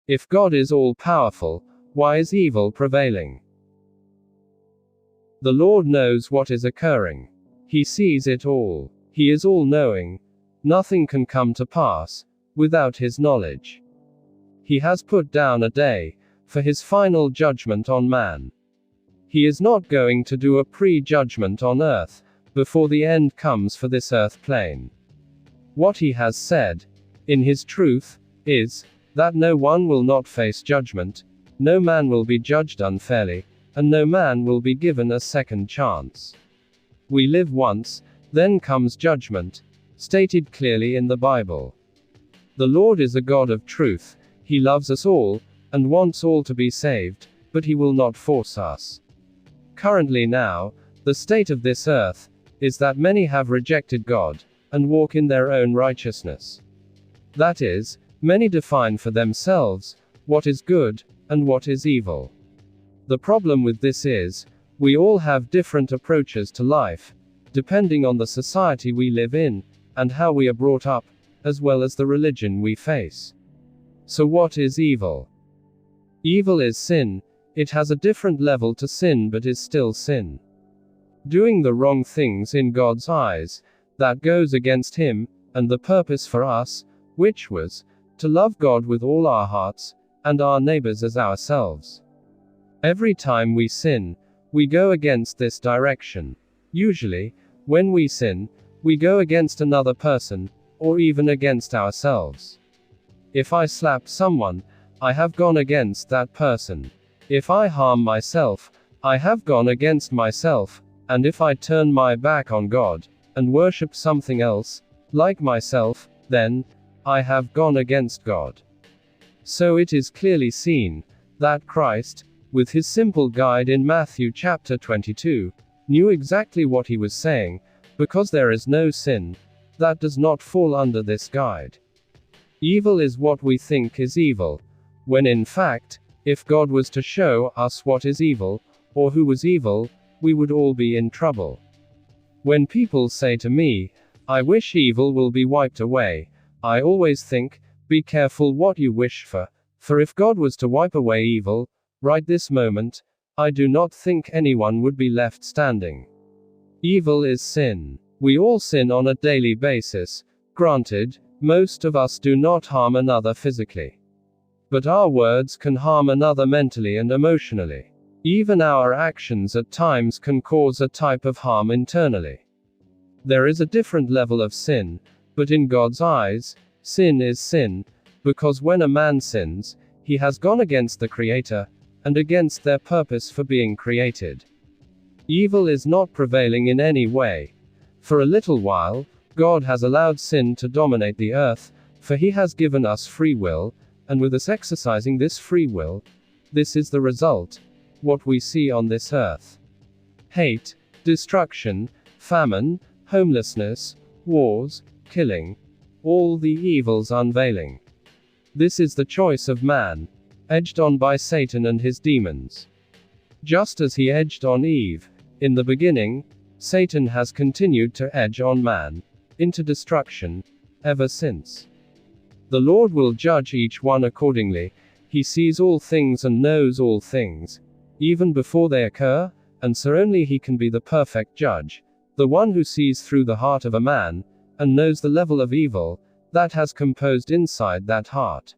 If God is all-powerful, why is evil prevailing? The Lord knows what is occurring. He sees it all. He is all-knowing. Nothing can come to pass without His knowledge. He has put down a day for His final judgment on man. He is not going to do a pre-judgment on earth before the end comes for this earth plane. What He has said, in His truth, is that no one will not face judgment, no man will be judged unfairly, and no man will be given a second chance. We live once, then comes judgment, stated clearly in the Bible. The Lord is a God of truth. He loves us all, and wants all to be saved, but He will not force us. Currently now, the state of this earth is that many have rejected God and walk in their own righteousness. That is, many define for themselves what is good and what is evil. The problem with this is, we all have different approaches to life, depending on the society we live in, and how we are brought up, as well as the religion we face. So what is evil? Evil is sin. It has a different level to sin but is still sin. Doing the wrong things in God's eyes, that goes against Him, and the purpose for us, which was to love God with all our hearts, and our neighbors as ourselves. Every time we sin, we go against this direction. Usually, when we sin, we go against another person, or even against ourselves. If I slap someone, I have gone against that person. If I harm myself, I have gone against myself, and if I turn my back on God, and worship something else, like myself, then I have gone against God. So it is clearly seen that Christ, with His simple guide in Matthew chapter 22, knew exactly what He was saying, because there is no sin that does not fall under this guide. Evil is what we think is evil, when in fact, if God was to show us what is evil, or who was evil, we would all be in trouble. When people say to me, "I wish evil will be wiped away," I always think, be careful what you wish for if God was to wipe away evil, right this moment, I do not think anyone would be left standing. Evil is sin. We all sin on a daily basis. Granted, most of us do not harm another physically. But our words can harm another mentally and emotionally. Even our actions at times can cause a type of harm internally. There is a different level of sin, but in God's eyes, sin is sin, because when a man sins, he has gone against the Creator, and against their purpose for being created. Evil is not prevailing in any way. For a little while, God has allowed sin to dominate the earth, for He has given us free will, and with us exercising this free will, this is the result. What we see on this earth. Hate, destruction, famine, homelessness, wars, killing. All the evils unveiling. This is the choice of man, edged on by Satan and his demons. Just as he edged on Eve, in the beginning, Satan has continued to edge on man, into destruction, ever since. The Lord will judge each one accordingly. He sees all things and knows all things, even before they occur, and so only He can be the perfect judge, the one who sees through the heart of a man, and knows the level of evil that has composed inside that heart.